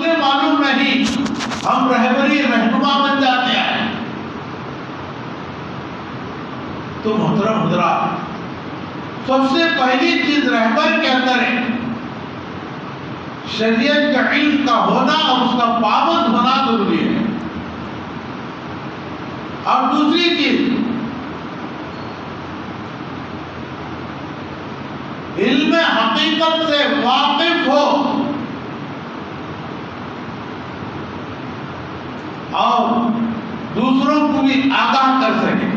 مسئلے معلوم نہیں، ہم رہنما بن جاتے ہیں۔ تو محترم حضرات، سب سے پہلی چیز رہبر کے اندر ہے شریعت کا علم کا ہونا اور اس کا پابند ہونا ضروری ہے۔ اور دوسری چیز علم حقیقت سے واقف ہو اور دوسروں کو بھی آگاہ کر سکے۔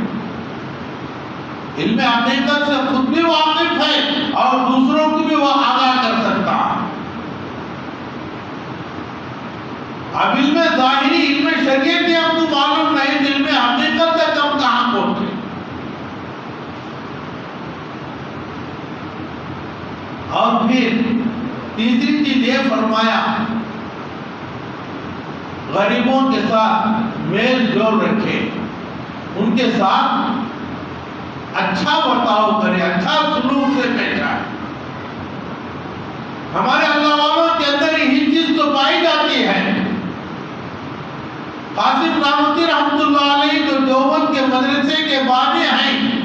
علم حقیقت سے خود بھی واقف ہے اور دوسروں کو بھی وہ آگاہ کر سکتا ہے۔ اب علم ظاہری، علم شریعت ہم کو معلوم نہیں، علم حقیقت تک ہم کہاں پہنچے۔ اور پھر تیسری چیز یہ فرمایا غریبوں کے ساتھ میل جول رکھے، ان کے ساتھ اچھا برتاؤ کرے، اچھا سلوک سے پیش آئے۔ ہمارے اللہ والوں کے اندر یہی چیز تو پائی جاتی ہے۔ قاسم نانوتوی رحمۃ اللہ علیہ جو دیوبند کے مدرسے کے بانی ہیں،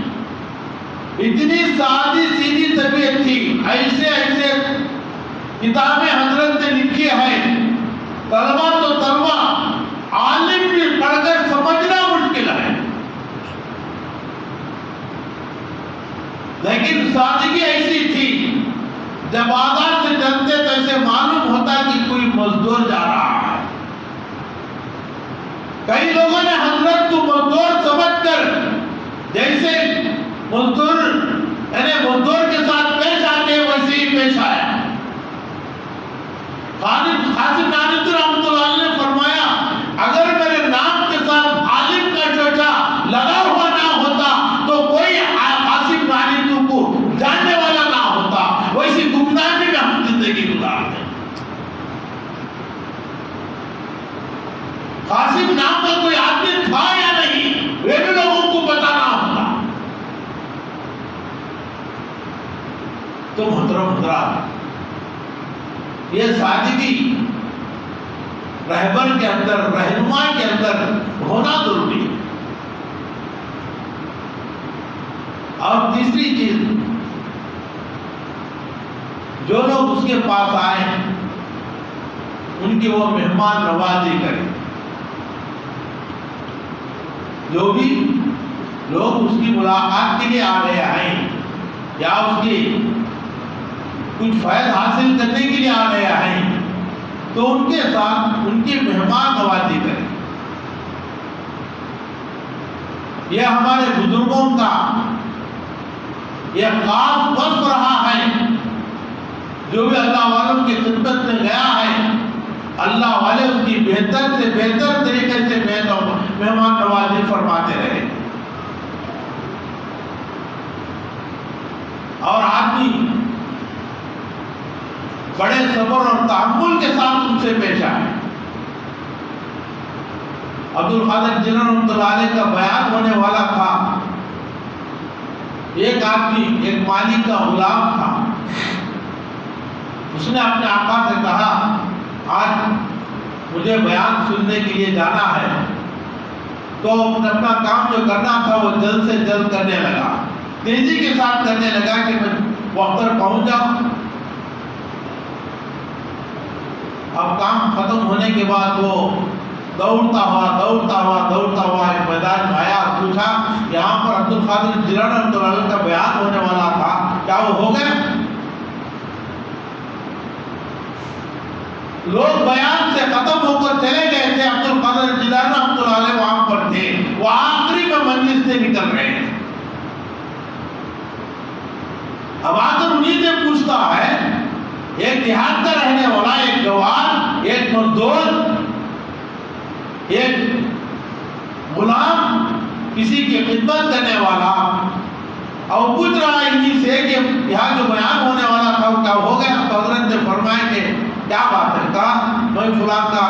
اتنی سادی سیدھی طبیعت تھی، ایسے کتابیں حضرت نے لکھی ہے، طلبہ تو طلبہ، عالم بھی پڑھ کر سمجھنا مشکل ہے، لیکن سادگی ایسی تھی، جب بازار سے چلتے تو ایسے معلوم ہوتا کہ کوئی مزدور جا رہا ہے۔ کئی لوگوں نے حضرت کو مزدور سمجھ کر جیسے مزدور کے ساتھ پیش آتے ویسے ہی پیش آیا۔ قاسم نانوتوی رحمۃ اللہ علیہ نے فرمایا اگر میرے نام کے ساتھ عالم کا چوچا لگا ہوا نہ ہوتا تو کوئی قاسم نانوتوی کو جاننے والا نہ ہوتا، ویسی گمنامی میں ہم زندگی گزارتے۔ قاسم نام کا کوئی آدمی تھا یا نہیں یہ بھی لوگوں کو پتا نہ ہوتا۔ تو محترم حضرات، یہ سادگی رہبر کے اندر، رہنما کے اندر ہونا ضروری ہے۔ اور تیسری چیز، جو لوگ اس کے پاس آئے ان کی وہ مہمان نوازی کرے۔ جو بھی لوگ اس کی ملاقات کے لیے آ رہے ہیں یا اس کی کچھ فائد حاصل کرنے کے لیے آ رہے ہیں تو ان کے ساتھ ان کی مہمان نوازی کریں۔ یہ ہمارے بزرگوں کا یہ خاص وصف رہا ہے، جو بھی اللہ والوں کی خدمت میں گیا ہے اللہ والے اس کی بہتر سے بہتر طریقے سے مہمان نوازی فرماتے رہے۔ اور آدمی بڑے صبر اور تحمل کے ساتھ ان سے پیش آئے۔ عبد القادر جیلانی رحمۃ اللہ علیہ کا بیان ہونے والا تھا، ایک آدمی ایک مالک کا غلام تھا، اس نے اپنے آقا سے کہا آج مجھے بیان سننے کے لیے جانا ہے، تو اپنا کام جو کرنا تھا وہ جلد سے جلد کرنے لگا، تیزی کے ساتھ کرنے لگا کہ میں وقت پر پہنچ جاؤں۔ اب کام ختم ہونے کے بعد وہ دوڑتا ہوا ایک میدان میں آیا، پوچھا یہاں پر عبد القادر جیلانی رحمۃ اللہ علیہ کا بیان ہونے والا تھا، کیا وہ ہو گیا؟ لوگ بیان سے ختم ہو کر چلے گئے تھے، عبد القادر جیلانی رحمۃ اللہ علیہ وہاں پر تھے، وہ آخری میں مجلس سے نکل رہے تھے۔ اب آ کر انہیں سے پوچھتا ہے، ایک دیہات کا رہنے والا، ایک جوان، ایک مزدور، ایک غلام، کسی کی خدمت کرنے والا، اور پوچھ رہا ہے انہیں سے کہ یہاں جو بیان ہونے والا تھا وہ کیا ہو گیا؟ تو حضرت نے فرمایا کہ کیا بات ہے؟ کہا میں فلاں کا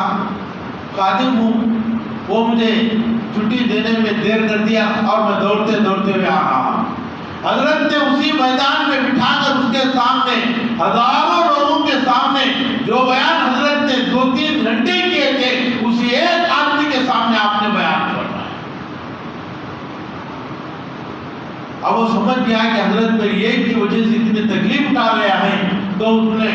خادم ہوں، وہ مجھے چھٹی دینے میں دیر کر دیا اور میں دوڑتے ہوئے آ رہا ہوں۔ حضرت نے اسی میدان میں بٹھا کر اس کے سامنے ہزاروں لوگوں لوگوں کے سامنے جو بیان حضرت نے 2-3 گھنٹے کیے تھے اسی ایک آدمی کے سامنے آپ نے بیان کرنا ہے۔ اب وہ سمجھ گیا کہ حضرت میری ایک کی وجہ سے اتنی تکلیف اٹھا رہے ہیں، تو اس نے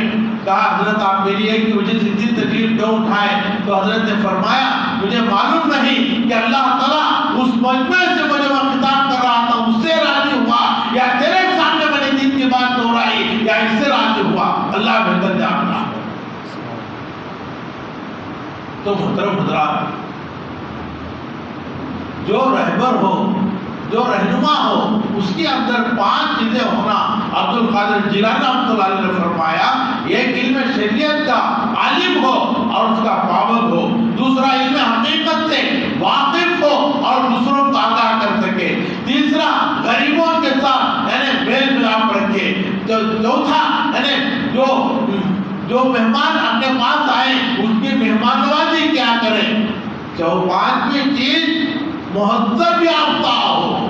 کہا حضرت آپ میری ایک کی وجہ سے اتنی تکلیف کیوں اٹھائے؟ تو حضرت نے فرمایا مجھے معلوم نہیں کہ اللہ تعالیٰ اس مجمع سے مجھے وہ خطاب کر رہا تھا اس سے راضی ہوا یا تیرے سامنے میں نے دین کی بات دہرائی یا اس سے راضی ہوا، اللہ بہتر جانتا۔ تو محترم حضرات، جو رہبر ہو، جو رہنما ہو، اس کے اندر 5 چیزیں ہونا۔ عبد القادر جیلانی رحمۃ اللہ علیہ نے فرمایا ایک علم شریعت کا عالم ہو اور اس کا پابند ہو، دوسرا علم حقیقت سے واقف ہو اور دوسروں کو آگاہ کر سکے، تیسرا غریبوں کے ساتھ یعنی میل ملاپ رکھے، چوتھا یعنی جو مہمان اپنے پاس آئے اس کی مہمان نوازی کیا کرے، پانچویں چیز مہذب یافتہ ہو،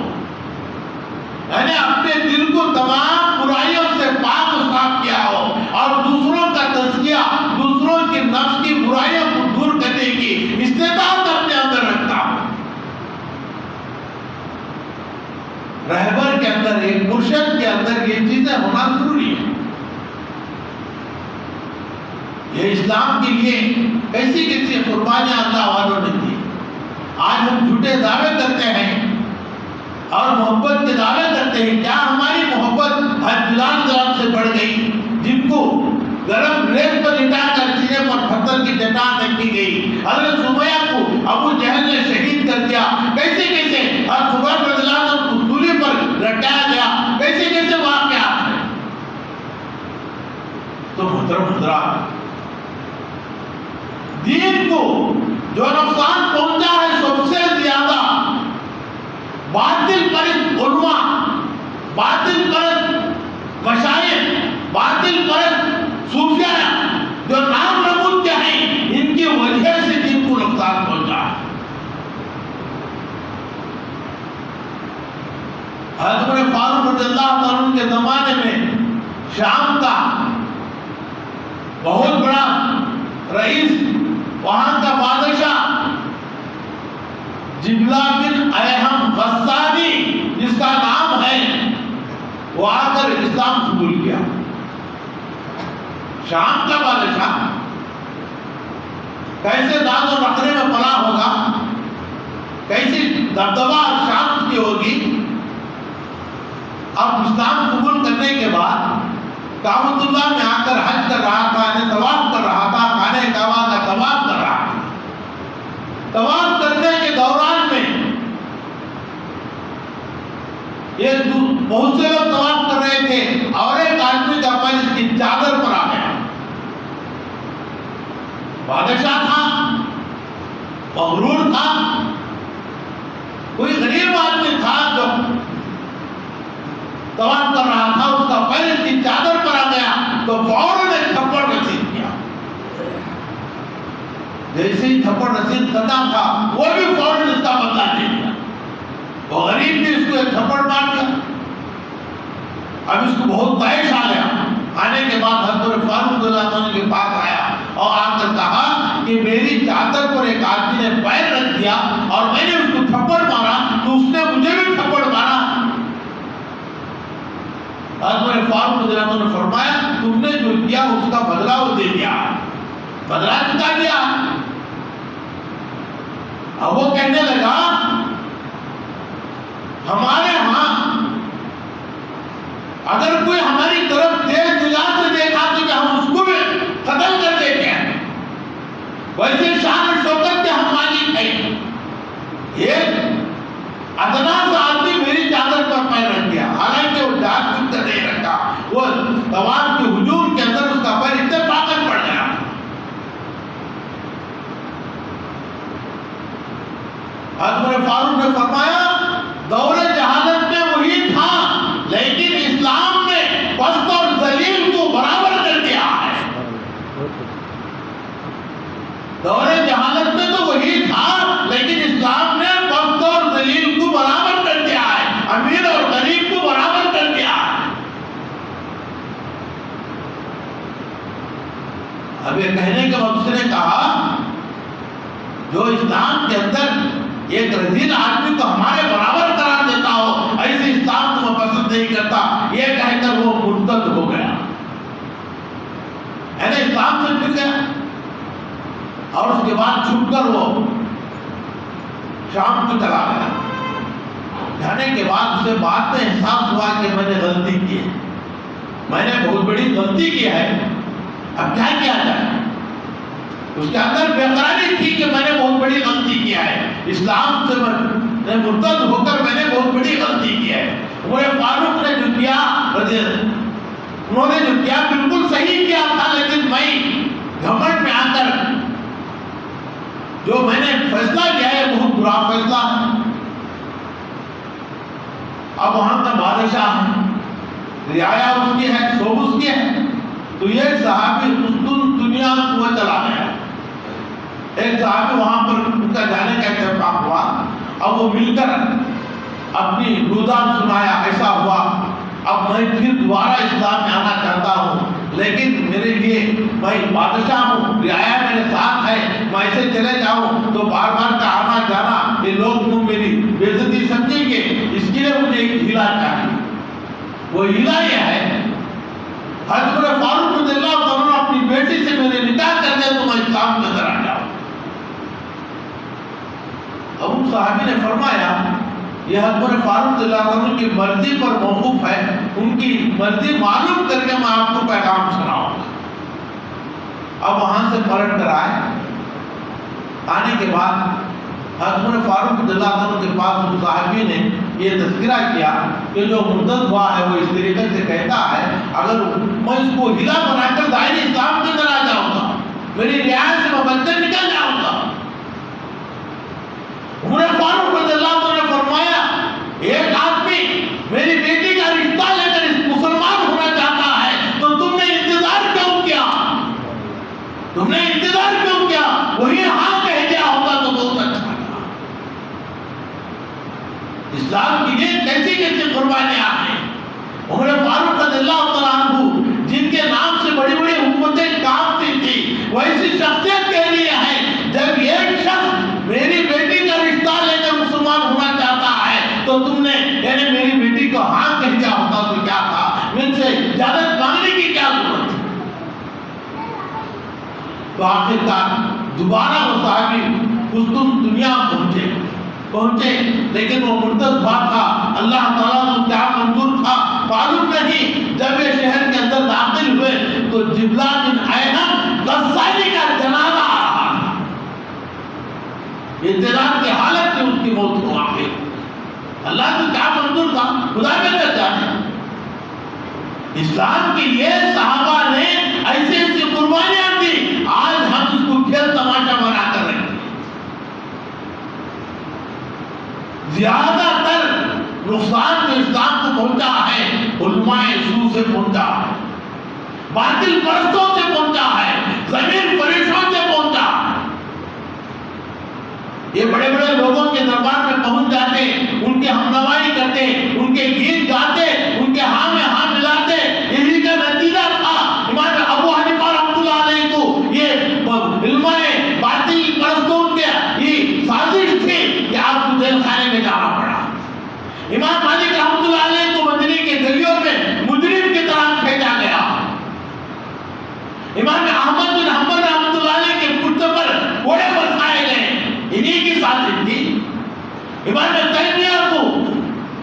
یعنی اپنے دل کو تمام برائیوں سے پاک و صاف کیا ہو اور دوسروں کا تزکیہ، دوسروں کی نفس کی برائیوں کو دور کرنے کی استطاعت اپنے اندر رکھتا ہو۔ رہبر کے اندر، ایک مرشد کے اندر یہ چیزیں ہونا ضروری ہے۔ یہ اسلام کے لیے کیسی کیسی قربانیاں اللہ والوں نے دی۔ آج ہم جھوٹے دعوے کرتے ہیں اور محبت کے دعوے کرتے ہیں، کیا ہماری محبت حج بلال گرام سے بڑھ گئی جن کو گرم ریت پر لٹا کر سینے پر پتھر کی چٹان رکھی گئی، حضرت سمیہ کو ابو جہل نے شہید کر دیا، کیسے کیسے حضرت عمر رضی اللہ عنہ کو سولی پر لٹایا گیا، کیسے کیسے واقعات ہیں۔ تو محترم حضرات، دین کو جو نقصان پہنچا ہے سب سے زیادہ باطل پرست علماء، باطل پرست مشائخ، باطل پرست صوفیاء جو نام نمود کے ہیں، ان کی وجہ سے دین کو نقصان پہنچا ہے۔ حضرت عمر فاروق رضی اللہ عنہ کے زمانے میں شام کا بہت بڑا رئیس، وہاں کا بادشاہ جبلہ بن ایہم غسانی جس کا نام ہے، وہ آ کر اسلام قبول کیا۔ شام کا بادشاہ کیسے داد و نخرے میں پلا ہوگا، کیسی دبدبہ شام کی ہوگی۔ اب اسلام قبول کرنے کے بعد کعبۃ اللہ میں آ کر حج کر رہا تھا، یعنی طواف کر رہا تھا، خانہ کعبہ کا طواف کر رہا تھا۔ طواف کرنے کے دوران میں یہ بہت سے لوگ طواف کر رہے تھے اور ایک آدمی کا پیر اس کی چادر پر آ گیا۔ بادشاہ تھا، مغرور تھا، کوئی غریب آدمی تھا جو طواف کر رہا تھا، اس کا پیر اس کی چادر پر آ گیا تو فوراً ایک تھپڑ رسید کیا۔ جیسے ہی تھپڑ رسید کرنا تھا وہ بھی فوراً اس کا بدلہ لے لیا، وہ غریب نے اس کو ایک تھپڑ مار دیا۔ اب اس کو بہت طیش آ گیا۔ آنے کے بعد حضرت فاروق رضی اللہ عنہ کے پاس آیا اور آ کر کہا کہ میری چادر پر ایک آدمی نے پیر رکھ دیا اور میں نے اس کو تھپڑ مارا تو اس نے مجھے بھی تھپڑ مارا۔ حضرت فاروق رضی اللہ عنہ نے فرمایا تم نے جو کیا اس کا بدلہ وہ دے دیا، بدلہ چکا دیا۔ اب وہ کہنے لگا ہمارے ہاں اگر کوئی ہماری طرف تیز نگاہ سے دیکھا تو کہ ہم اس کو بھی قتل کر دیتے ہیں، ویسے شان و شوکت کے ہم مالک ہیں۔ یہ ادنا سا آدمی میری چادر پر پیر رکھ گیا، حالانکہ وہ جان بوجھ کر نہیں رکھا، وہ طواف کے ہجوم کے اندر اس کا پیر اتفاقاً پڑ گیا۔ حضرت فاروق نے فرمایا دور جہالت میں وہی تھا، لیکن اسلام نے پست اور ذلیل کو برابر کر دیا ہے۔ دور جہالت میں تو وہی تھا، لیکن اسلام نے پست اور ذلیل کو برابر کر دیا ہے، امیر اور غریب کو برابر کر دیا ہے۔ کہنے کے بعد اس نے کہا جو اسلام کے اندر ایک رذیل آدمی کو ہمارے برابر قرار دیتا ہو ایسے اسلام کو میں پسند نہیں کرتا، یہ کہہ کر وہ مرتد ہو گیا، یعنی اسلام سے پھر گیا۔ اور اس کے بعد چھپ کر وہ شام کو چلا گیا۔ جانے کے بعد اسے بعد میں احساس ہوا کہ میں نے غلطی کی ہے، میں نے بہت بڑی غلطی کی ہے، اب کیا کیا جائے؟ اس کے اندر بےقراری تھی کہ میں نے بہت بڑی غلطی کیا ہے، اسلام سے میں مرتد ہو کر میں نے بہت بڑی غلطی کیا ہے۔ عمر فاروق نے جو کیا، انہوں نے جو کیا بالکل صحیح کیا تھا، لیکن میں گھمنڈ میں آ کر جو میں نے فیصلہ کیا ہے بہت برا فیصلہ ہے۔ اب وہاں کا بادشاہ ہے، رعایا اس کی ہے، سب اس کی ہے، تو یہ صحابی اس دنیا کو وہ چلا گیا۔ ایک صحابی وہاں پر ان کا جانے کا اتفاق ہوا، اب وہ مل کر اپنی رودان سنایا، ایسا ہوا، اب میں پھر دوبارہ اسلام میں آنا چاہتا ہوں، لیکن میرے لیے میں بادشاہ ہوں، رعایا میرے ساتھ ہے، میں ایسے چلے جاؤں تو بار بار کا آنا جانا یہ لوگ میری بے عزتی سمجھیں گے، اس کے لیے مجھے ایک ہیلا چاہیے۔ وہ ہیلا یہ ہے، حضرت عمر فاروق رضی اللہ عنہ اپنی بیٹی سے میرے نکاح کر دے تو میں اسلام کے اندر آ جاؤں۔ اب ان صحابی نے فرمایا یہ حضرت عمر فاروق رضی اللہ عنہ کی مرضی پر موقوف ہے، ان کی مرضی معلوم کر کے میں آپ کو پیغام سناؤں گا۔ اب وہاں سے پلٹ کر آنے کے بعد حضرت عمر فاروق رضی اللہ عنہ کے پاس ان صحابی نے یہ تذکرہ کیا کہ جو مرتد ہوا ہے وہ اس طریقے سے کہتا ہے اگر میں اس کو ہلا بنا کر دائرے اسلام کے اندر آ جاؤں گا، میری رعایت سے میں بچے نکل جاؤں گا۔ عمر فاروق رضی اللہ عنہ نے فرمایا ایک آدمی میری بیٹی کا رشتہ لے کر مسلمان ہونا چاہتا ہے تو تم نے انتظار کیوں کیا؟ تم نے انتظار کیوں کیا؟ وہی ہاں کہہ دیا ہوگا تو بہت اچھا تھا۔ اسلام کے لیے کیسی کیسی قربانیاں ہیں۔ عمر فاروق رضی اللہ عنہ جن کے نام سے بڑی بڑی حکومتیں کامتی تھی، ویسی شخصیت کہہ رہی ہے جب ایک شخص میری بیٹی کا رشتہ لے کر مسلمان ہونا چاہتا ہے تو تم نے یعنی میری بیٹی کو ہاں کہہ دیا ہوتا تو کیا تھا، مجھ سے اجازت مانگنے کی کیا ضرورت تھی؟ تو آخرکار دوبارہ وہ صحابی اس دنیا پہنچے لیکن وہ مرتد ہوا تھا، اللہ تعالیٰ کو کیا منظور تھا معلوم نہیں۔ جب یہ شہر کے اندر داخل ہوئے تو جبلہ بن ایہم غسانی کا جنازہ آ رہا تھا، اضطراب کی حالت میں اس کی موت ہو گئی۔ اللہ کو کیا منظور تھا خدا بہتر جانے۔ اسلام کے لیے صحابہ نے ایسی ایسی قربانیاں دی، آج ہم اس کو کھیل تماشا بنا کر رکھتے ہیں۔ زیادہ تر نقصان جو اسلام کو پہنچا ہے علماء سو سے پہنچا ہے، باطل پرستوں سے پہنچا ہے، زمین فریشوں سے پہنچا ہے۔ یہ بڑے بڑے لوگوں کے دربار میں پہنچ جاتے، ان کی ہمنوائی کرتے، ان کے گیت گاتے، ان کے ہاں میں ہاں ملاتے، یہی کا نتیجہ تھا۔ امام ابو حنیفہ رحمۃ اللہ علیہ کو یہ علماء باطل پرستوں کے یہ سازش تھی کہ آپ کو جیل خانے میں جانا پڑا۔ امام مالک رحمۃ اللہ علیہ کو مدینے کے گلیوں میں مجرم کی طرح پھینکا گیا۔ امام احمد بن حنبل رحمۃ اللہ علیہ کے کرتے پر کوڑے برسائے گئے، انہی کی سازش تھی۔ امام تیمیہ کو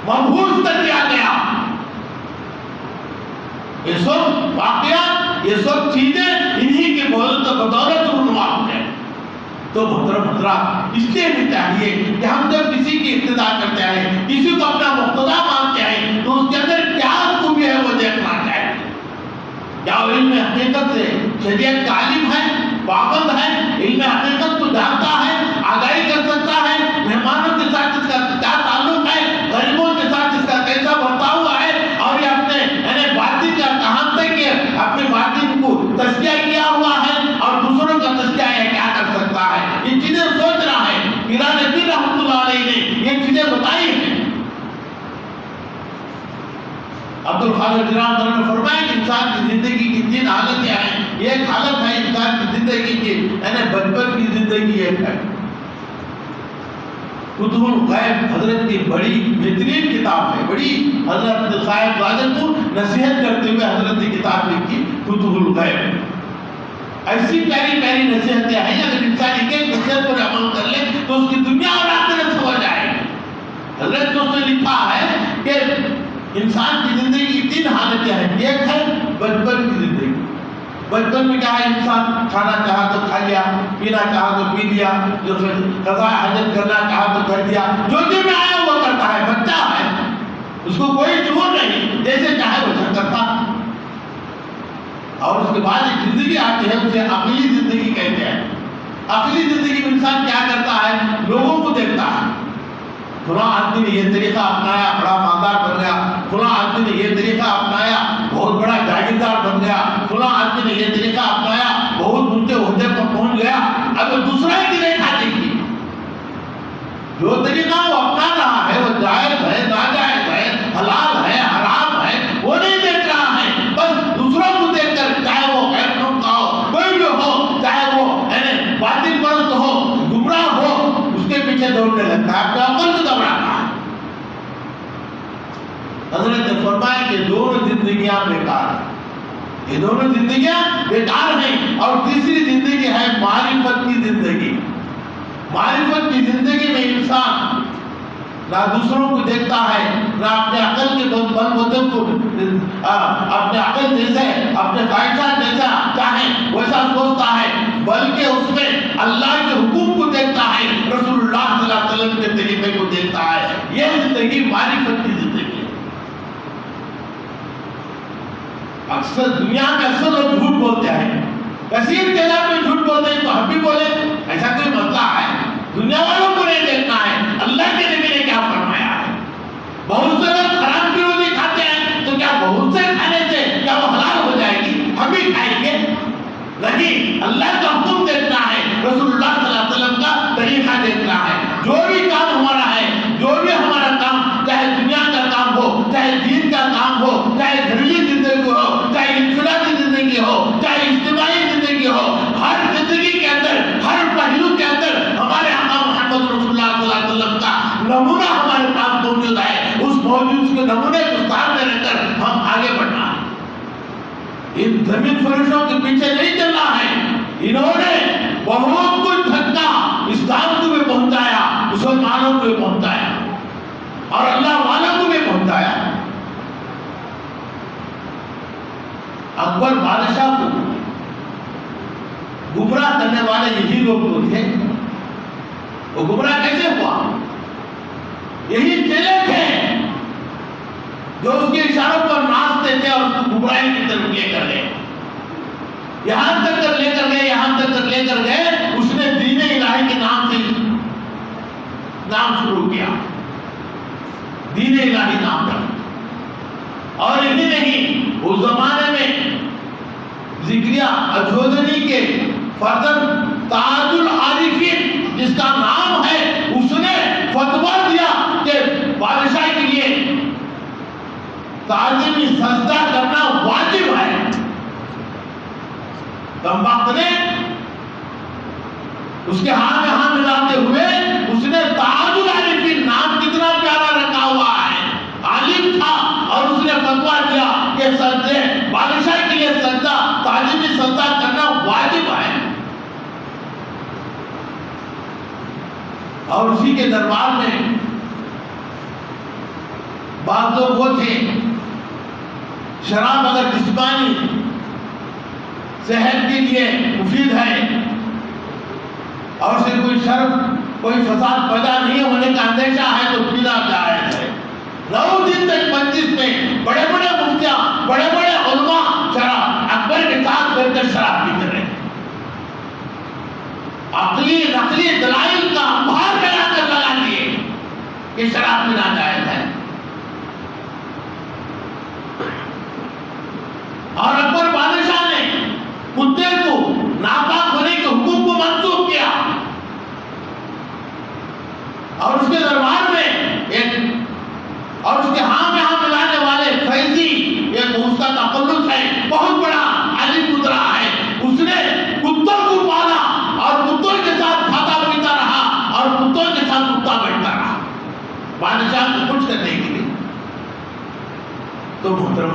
مبہوت کر دیا گیا۔ یہ سب واقعات، یہ سب چیزیں انہی کی بدولت رونما ہو گئے۔ تو محترم اس لیے بھی چاہیے کہ ہم جب کسی کی اقتدا کرتے ہیں، کسی کو اپنا مقتدا مانتے ہیں تو اس کے اندر کیا خوبی ہے وہ دیکھنا چاہیے۔ کیا وہ علم حقیقت سے شریعت کا عالم ہے، پابند ہے، علم حقیقت کو جانتا ہے، آگاہی کر سکتا ہے، مہمانوں کے ساتھ اس کا کیا تعلق ہے، غریبوں کے ساتھ اس کا کیسا برتاؤ ہے، اور یہ اپنے یعنی باطن کا کہاں تک کہ اپنے باطن کو تزکیہ کیا ہوا ہے اور دوسروں کا تزکیہ یہ کیا کر سکتا ہے، یہ چیزیں سوچ رہا ہے۔ پیران پیر رحمۃ اللہ علیہ نے یہ چیزیں بتائی ہیں۔ عبد القادر جیلانی نے فرمایا کہ انسان کی زندگی کی تین حالتیں ہیں، یہ ایک حالت ہے انسان کی زندگی کی، یعنی بچپن کی زندگی ایک ہے۔ فتح الغیب حضرت کی بڑی بہترین کتاب ہے، بڑی حضرت صاحب زادہ کو نصیحت کرتے ہوئے حضرت کی کتاب لکھی فتح الغیب۔ ایسی پیاری پیاری نصیحتیں ہیں، اگر انسان ایک ایک نصیحت پر عمل کر لے تو اس کی دنیا اور آخرت سنور جائے گی۔ حضرت نے اس نے لکھا ہے کہ انسان کی زندگی کی تین حالتیں ہیں، ایک ہے بچپن کی زندگی۔ بچپن میں کیا ہے، انسان کھانا چاہا تو کھا لیا، پینا چاہا تو پی لیا، جو قضاء حاجت کرنا چاہا تو کر دیا، جو دل میں آیا وہ کرتا ہے، بچہ ہے، اس کو کوئی شعور نہیں، جیسے چاہے وہ کرتا۔ اور اس کے بعد ایک زندگی آتی ہے، اسے عقلی زندگی کہتے ہیں۔ عقلی زندگی میں انسان کیا کرتا ہے، لوگوں کو دیکھتا ہے، فلاں آدمی نے یہ طریقہ اپنایا بڑا مالدار بن گیا، فلاں آدمی نے یہ طریقہ اپنایا بہت بڑا جاگیردار بن گیا، فلاں آدمی نے یہ طریقہ اپنایا بہت اونچے عہدے پر پہنچ گیا۔ اگر دوسرا ہی طریقہ دیکھیے، جو طریقہ وہ اپنا رہا ہے وہ جائز ہے ناجائز ہے حلال ہے حرام ہے وہ نہیں دیکھ رہا ہے، بس دوسروں کو دیکھ کر، چاہے وہ غیر قوم کا ہو، کوئی بھی ہو، چاہے وہ باطل پرست ہو، گمراہ ہو، اس کے پیچھے دوڑنے لگتا ہے، اپنے عقل کو دبڑاتا ہے۔ حضرت نے فرمایا کہ دونوں زندگیاں بیکار ہیں، یہ دونوں زندگیاں بیکار ہیں۔ اور تیسری زندگی ہے معرفت کی زندگی۔ معرفت کی زندگی میں انسان نہ دوسروں کو دیکھتا ہے، نہ اپنے عقل کے بل بوتے کو، اپنے عقل جیسے اپنے خواہشات جیسا چاہے ویسا سوچتا ہے، بلکہ اس میں اللہ کے حکم کو دیکھتا ہے، رسول اللہ صلی اللہ علیہ وسلم کے طریقے کو دیکھتا ہے۔ یہ زندگی معرفت کی زندگی ہے۔ اکثر دنیا میں اکثر لوگ جھوٹ بولتے ہیں، کثیر تعداد میں جھوٹ بولتے ہیں، تو ہم بھی بولے، ایسا کوئی مسئلہ ہے؟ دنیا والوں کو نہیں دیکھنا ہے اللہ کے نبی نے کیا فرمایا ہے۔ بہت سے لوگ حرام کی روزی کھاتے ہیں، تو کیا بہت سے کھانے سے کیا وہ حلال ہو جائے گی؟ ہم بھی کھائیں گے؟ نہیں، اللہ کا حکم دیکھنا ہے، رسول اللہ صلی اللہ علیہ وسلم کا طریقہ دیکھنا ہے۔ جو بھی کام ہمارا ہے، جو بھی ہمارا کام، چاہے دنیا کا کام ہو، چاہے دین کا کام ہو، چاہے گھریلو زندگی ہو، چاہے انفرادی زندگی ہو، چاہے اجتماعی زندگی ہو، ہر زندگی کے اندر، ہر پہلو کے اندر ہمارے آقا محمد رسول اللہ صلی اللہ علیہ وسلم کا نمونہ ہمارے پاس موجود ہے۔ اس موجود کے نمونے کو سامنے رکھ کر ہم آگے بڑھنا ہے۔ ان زمین فرشوں کے پیچھے نہیں چلنا ہے۔ انہوں نے بہت کچھ دھکا اسلام کو بھی پہنچایا، مسلمانوں کو بھی پہنچایا، اور اللہ والوں کو بھی پہنچایا۔ اکبر بادشاہ کو گمراہ کرنے والے یہی لوگ تو تھے۔ وہ گمراہ کیسے ہوا؟ یہی چیلے تھے جو اس کے اشاروں پر ناچتے تھے اور اس کو گمراہی کی طرف لے کر گئے، یہاں تک لے کر گئے اس نے دین الہی کے نام سے نام شروع کیا، دین الہی نام پر۔ اور یہی نہیں، اس زمانے میں ذکریہ اجودنی کے فرزند تاج العارفین جس کا نام ہے، اس نے فتویٰ دیا کہ بادشاہ کے لیے تعظیمی سجدہ کرنا واجب ہے۔ کمبخت نے اس کے ہاں میں ہاں ملاتے ہوئے اس نے تاج العارفین نام کتنا پیارا رکھا ہوا ہے، عالم تھا، اور اس نے فتویٰ دیا کہ سجدے بادشاہ کے لیے سجدہ تعظیمی سجدہ کرنا واجب ہے۔ اور اسی کے دربار میں بعض لوگ وہ تھے، شراب اگر جسمانی صحت کے لیے مفید ہے اور اسے کوئی شر کوئی فساد پیدا نہیں ہونے کا اندیشہ ہے تو پینا جائز ہے۔ 9 دن تک مجلس میں بڑے بڑے مفتیاں، بڑے بڑے علماء شراب اکبر کے ساتھ بیٹھ کر شراب پیتے رہے، عقلی نقلی دلائل کا بھار پھیلا کر لگا دیے کہ شراب پینا جائز ہے۔ اور اکبر بادشاہ نے کتے کو ناپاک ہونے کے حکم کو منسوخ کیا، اور اس کے دربار میں اور اس کے ہاں میں ہاں ملانے والے فیضی، ایک اس کا تقلص ہے، بہت بڑا عالم گزرا ہے، کچھ کرنے کے لیے. تو محترم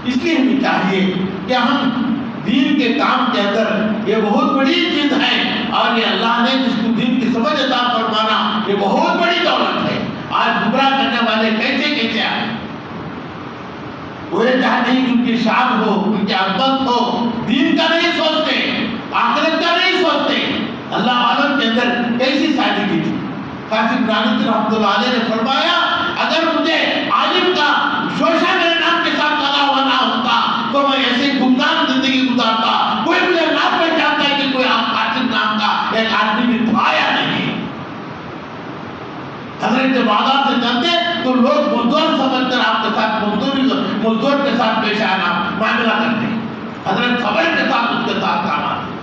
اس لیے ہمیں چاہیے کہ ہم دین کے کام کے اندر، یہ بہت بڑی چیز ہے، اور یہ اللہ نے جس کو دین کی سمجھ عطا فرمانا یہ بہت بڑی دولت ہے. آج گمراہ کرنے والے کیسے کیسے آئے، وہ یہ چاہتے ہیں کہ ان کی شان ہو، ان کی عظمت ہو، دین کا نہیں سوچتے، آخرت کا نہیں سوچتے. اللہ والوں کے اندر کیسی سادگی تھی. قاسم نانوتوی رحمۃ اللہ علیہ نے فرمایا اگر مجھے عالم کا شوشہ میرے نام کے ساتھ لگا ہوا نہ ہوتا تو میں ایسے گمنام زندگی گزارتا. کوئی مجھے نہ پہچانتا ہے کہ کوئی قاسم نام کا ایک آدمی بھی تھا یا نہیں. حضرت بازار سے چلتے تو لوگ مزدور سمجھ کر آپ کے ساتھ مزدور کے ساتھ پیش آنا معاملہ کرتے. حضرت صبر کے ساتھ اس کے ساتھ کام آتے.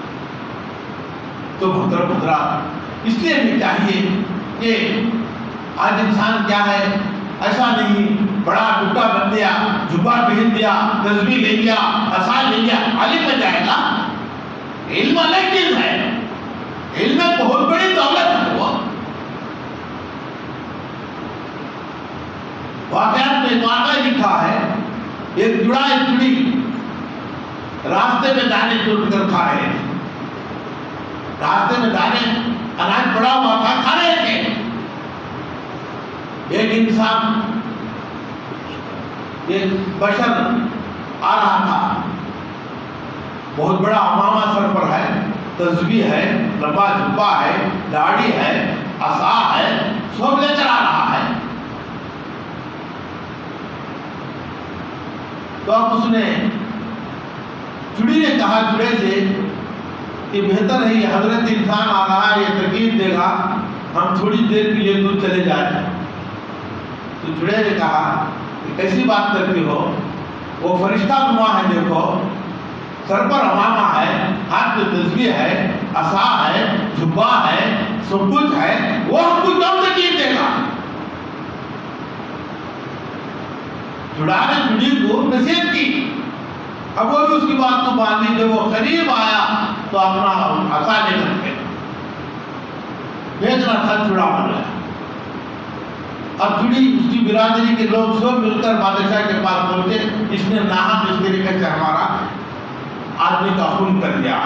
تو محترم اس لیے بھی چاہیے کہ آج انسان کیا ہے، ایسا نہیں بڑا ٹوٹا بن دیا، جبہ پہن دیا، تسبیح لے لیا، عصا لے لیا، عالم بن جائے گا. علم الگ چیز ہے، علم بہت بڑی دولت ہے. وہ واقعات میں ایک واقعہ لکھا ہے، ایک جڑا ایک جڑی راستے میں دانے چن کر کھا رہے تھے. راستے میں دانے اناج پڑا ہوا تھا، کھا رہے تھے. ایک انسان، ایک بشر آ رہا تھا، بہت بڑا عمامہ سر پر ہے، تسبیح ہے، لمبا جبہ ہے، داڑھی ہے، عصا ہے، سب لے کر آ رہا ہے. تو اب اس نے چڑی نے کہا چڑے سے کہ بہتر ہے یہ حضرت انسان آ رہا ہے، یہ تکلیف دے گا، ہم تھوڑی دیر کے لیے دور چلے جائیں. تو چڑے نے کہا کہ کیسی بات کرتی ہو، وہ فرشتہ نما ہے، دیکھو سر پر عمامہ ہے، ہاتھ میں تسبیح ہے، عصا ہے، جبہ ہے، سب کچھ ہے، وہ ہم کو کم تکلیف دے گا. چڑا نے چڑی کو نصیحت کی. اب وہ بھی اس کی بات کو مان لی. جب وہ قریب آیا تو اپنا عصا لے کر کے بیچنا تھا، چڑا بن گیا. اب چڑی اس کی برادری کے لوگ سب مل کر بادشاہ کے پاس پہنچے، اس نے ناحق اس طریقے سے ہمارا آدمی کا خون کر دیا،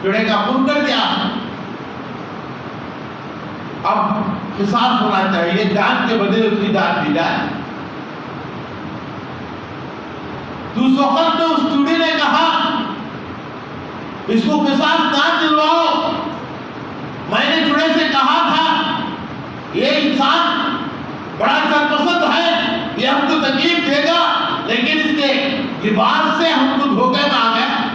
چڑے کا خون کر دیا. اب قصاص ہونا چاہیے، جان کے بدلے اس کی جان دی جائے. تو اس وقت میں اس چڑی نے کہا اس کو قصاص نہ دلواؤ. میں نے چڑے سے کہا تھا یہ انسان بڑا سرپسند ہے، یہ ہم کو تکلیف دے گا، لیکن اس کے لباس سے ہم کو دھوکے میں آ گیا.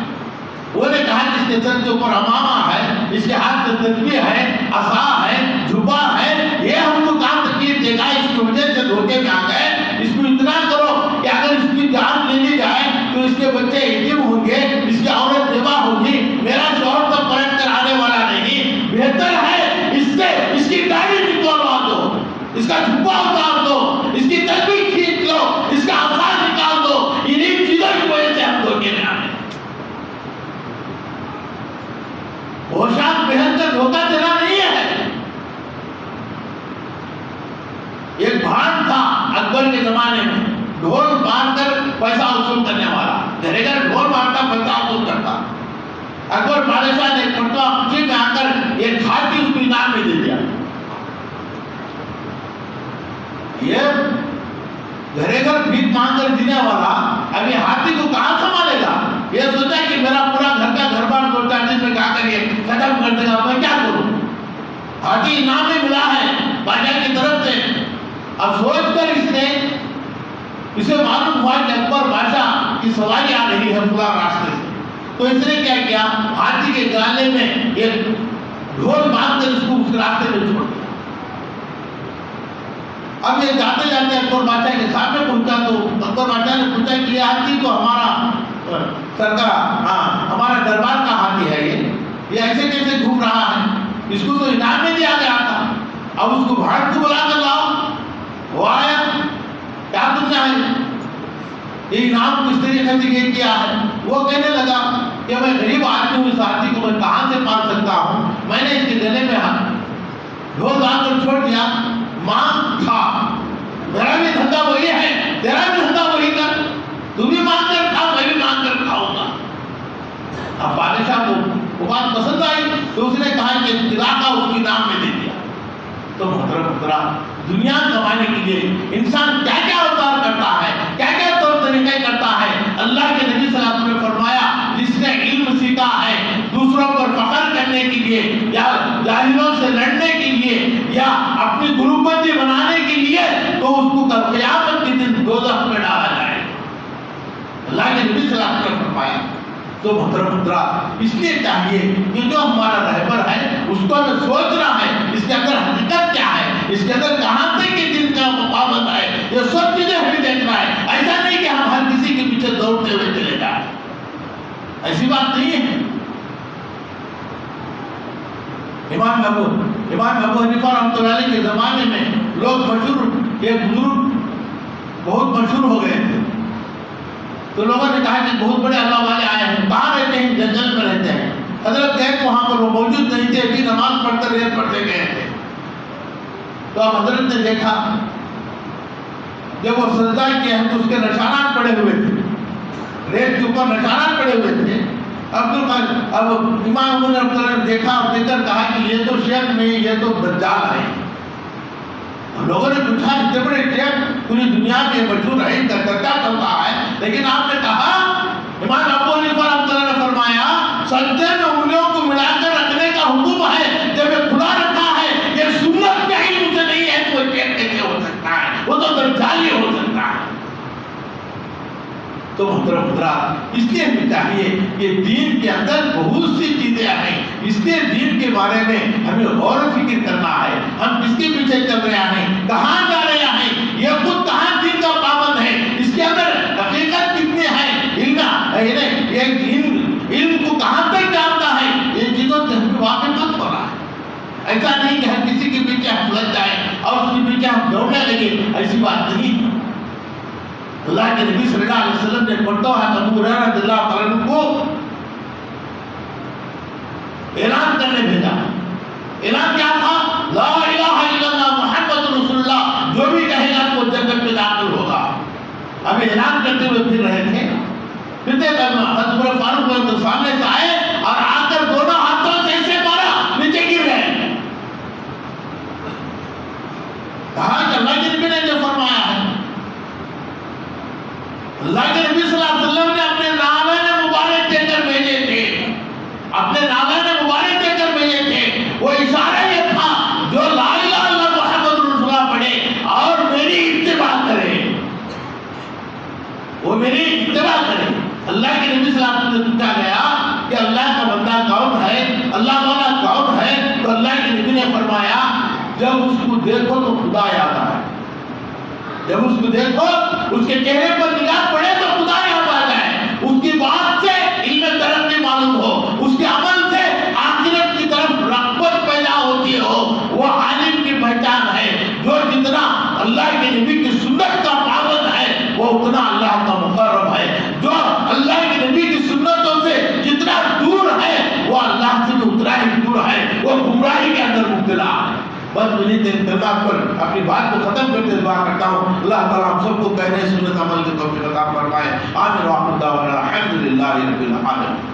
وہ نے کہا کہ اس کے سر کے اوپر عمامہ ہے، اس کے ہاتھ میں تسبیح ہے، عصا ہے، جبہ ہے، یہ ہم کو کہاں تکلیف دے گا، اس کی وجہ سے دھوکے میں آ گئے. اس کو اتنا کرو کہ اگر اس کی جان لے لی جائے تو اس کے بچے یتیم ہوں گے، اس کی عورت بیوہ ہوگی، میرا شوہر تو پلٹ کر آنے والا نہیں. بہتر ہے اس سے اس کی داڑھی نکلوا دو، اس کا جبہ اتار دو، اس کی تسبیح کھینچ لو، اس کا عصا نکال دو. انہیں چیزوں کی وجہ سے ہم دھوکے میں آنے. پوشاک پہن کر دھوکہ دینا نہیں ہے. ایک بھان تھا اکبر کے زمانے میں، ڈھول باندھ کر پیسہ وصول کرنے والا، گھر گھر ڈھول باندھتا پیسہ وصول کرتا. اکبر بادشاہ نے ایک مرتبہ خوشی میں آ کر ایک ہاتھی اس کو انعام میں دے دیا. یہ گھر گھر بھیک مانگ کر جینے والا ابھی ہاتھی کو کہاں سنبھالے گا. یہ سوچا کہ میرا پورا گھر کا گھر بار دو چار دن میں کہا کر یہ ختم کر دے گا، میں کیا کروں. ہاتھی انعام میں ملا ہے بادشاہ کی طرف سے. اب سوچ کر اس نے اسے معلوم ہوا کہ اکبر بادشاہ کی سواری آ رہی ہے پورا راستے سے. تو اس نے کیا کیا، ہاتھی کے گالے میں ایک ڈھول باندھ کر اس کو اس راستے میں چھوڑ دیا. اب یہ جاتے جاتے اکبر بادشاہ کے سامنے پہنچا تو اکبر بادشاہ نے پوچھا کہ یہ ہاتھی تو ہمارا سرکار، ہمارا دربار کا ہاتھی ہے، یہ ایسے کیسے گھوم رہا ہے، اس کو تو انعام میں دیا گیا تھا، اب اس کو بھاڑ کو بلا کر لاؤ. وہ آیا، کیا تم چاہے، یہ انعام کو اس طریقے سے کیا ہے. وہ کہنے لگا کہ میں غریب آدمی ہوں، اس ہاتھی کو میں کہاں سے پال سکتا ہوں، میں نے اس کے گلے میں ڈھول باندھ کر چھوڑ دیا. ماں تھا تو اس نے کہا کہ علاقہ اس کے نام میں دے دیا۔ تو محترم دنیا کمانے کے لیے انسان کیا کیا اوتار کرتا ہے، کیا کیا طور طریقے کرتا ہے۔ اللہ کے نبی صلی اللہ علیہ وسلم نے فرمایا جس نے علم سیکھا ہے دوسروں پر فخر کرنے کے لیے یا جاہلوں سے لڑنے کے لیے یا اپنی گروپ بندی بنانے کے لیے، تو اس کو قیامت کے دن دوزخ میں ڈالا جائے۔ اللہ کے نبی صلی اللہ علیہ وسلم نے فرمایا۔ تو محترم اس لیے چاہیے کہ جو ہمارا رہبر ہے اس کو ہمیں سوچنا ہے اس کے اندر حقیقت کیا ہے، اس کے اندر کہاں تک کہ دن کا مقامت ہے، یہ سب چیزیں ہمیں دیکھنا ہے۔ ایسا نہیں کہ ہم ہر کسی کے پیچھے دوڑتے ہوئے چلے جائیں، ایسی بات نہیں ہے۔ امام ابو حنیفہ رحمۃ اللہ علیہ کے زمانے میں لوگ مشہور، ایک بزرگ بہت مشہور ہو گئے تھے، تو لوگوں نے کہا کہ بہت بڑے اللہ والے آئے ہیں، کہاں رہتے ہیں؟ جنگل میں رہتے ہیں۔ حضرت گئے وہاں پر وہ موجود نہیں تھے، ابھی نماز پڑھتے ریت پڑھتے گئے تھے۔ تو اب حضرت نے دیکھا جب وہ سجدہ کیا ہے تو اس کے نشانات پڑے ہوئے تھے، ریت کے اوپر نشانات پڑے ہوئے تھے۔ اب امام ابو حنیفہ نے دیکھا اور دیکھ کر کہا کہ یہ تو شیخ نہیں، یہ تو دجال ہے۔ لوگوں نے پوچھا اتنے بڑے شیخ پوری دنیا میں مشہور ہے، ان کا چرچا چلتا ہے، لیکن آپ نے کہا، امام ابو حنیفہ رحمۃ اللہ نے فرمایا سجدے میں انگلیوں کو ملا کر رکھنے کا حکم ہے، جب یہ کھلا رکھا ہے، یہ سنت کا علم سے نہیں ہے تو وہ شیخ کیسے ہو سکتا ہے؟ وہ تو دجال ہی ہو سکتا ہے۔ تو محترم اس لیے ہمیں چاہیے کہ دین کے اندر بہت سی چیزیں ہیں، اس لیے دین کے بارے میں ہمیں غور و فکر کرنا ہے، ہم کس کے پیچھے چل رہے ہیں، کہاں جا رہے ہیں، یہ خود کہاں دین کا پابند ہے، اس کے اندر حقیقت کتنی ہے، علم کو کہاں تک جانتا ہے، یہ چیزوں سے ہمیں واقف مت ہو رہا ہے۔ ایسا نہیں کہ ہر کسی کے پیچھے ہم لگ جائیں اور اس کے پیچھے ہم دوڑنے لگے، ایسی بات نہیں۔ اللہ کے نبی صلی اللہ علیہ وسلم نے مرتبہ ابو ہریرہ رضی اللہ تعالیٰ عنہ کو اعلان کرنے بھیجا۔ اعلان کیا تھا؟ لا الہ الا اللہ محمد رسول اللہ، جو بھی کہے گا وہ جنت میں داخل ہوگا۔ اب اعلان کرتے ہوئے پھر رہے تھے، پھر حضرت فاروق رضی اللہ سامنے سے آئے اور آ کر دونوں ہاتھوں سے ایسے مارا، نیچے گر گئے۔ کہا کہ اللہ کے نبی نے جو فرمایا ہے، اللہ کے نبی صلی اللہ علیہ وسلم نے اپنے نالین مبارک دے کر بھیجے تھے، اپنے نالین مبارک دے کر بھیجے تھے۔ وہ اشارہ یہ تھا جو لا الہ الا اللہ محمد رسول اللہ پڑھے اور میری اتباع کرے، وہ میری اتباع کرے۔ اللہ کے نبی صلی اللہ علیہ وسلم سے پوچھا گیا کہ اللہ کا بندہ کون ہے، اللہ والا کون ہے؟ تو اللہ کے نبی نے فرمایا جب اس کو دیکھو تو خدا یاد آئے، جب اس کو دیکھو اس کے چہرے پر نگاہ پڑے تو خدا یاد آ جائے، اس کی بات سے علم ترقی معلوم ہو، اس کے عمل سے آخرت کی طرف رغبت پیدا ہوتی ہو، وہ عالم کی پہچان ہے۔ جو جتنا اللہ کے نبی کی سنت کا پابند ہے وہ اتنا اللہ کا مقرب ہے، جو اللہ کے نبی کی سنتوں سے جتنا دور ہے وہ اللہ سے بھی اتنا ہی دور ہے، وہ گمراہی کے اندر مبتلا ہے۔ بس مجھے انتظار پر اپنی بات کو ختم کرتے دعا کرتا ہوں، اللہ تعالیٰ ہم سب کو کہنے سنت عمل کی توفیق عطا فرمائے۔ آمین و آخر دعوانا الحمدللہ رب العالمین۔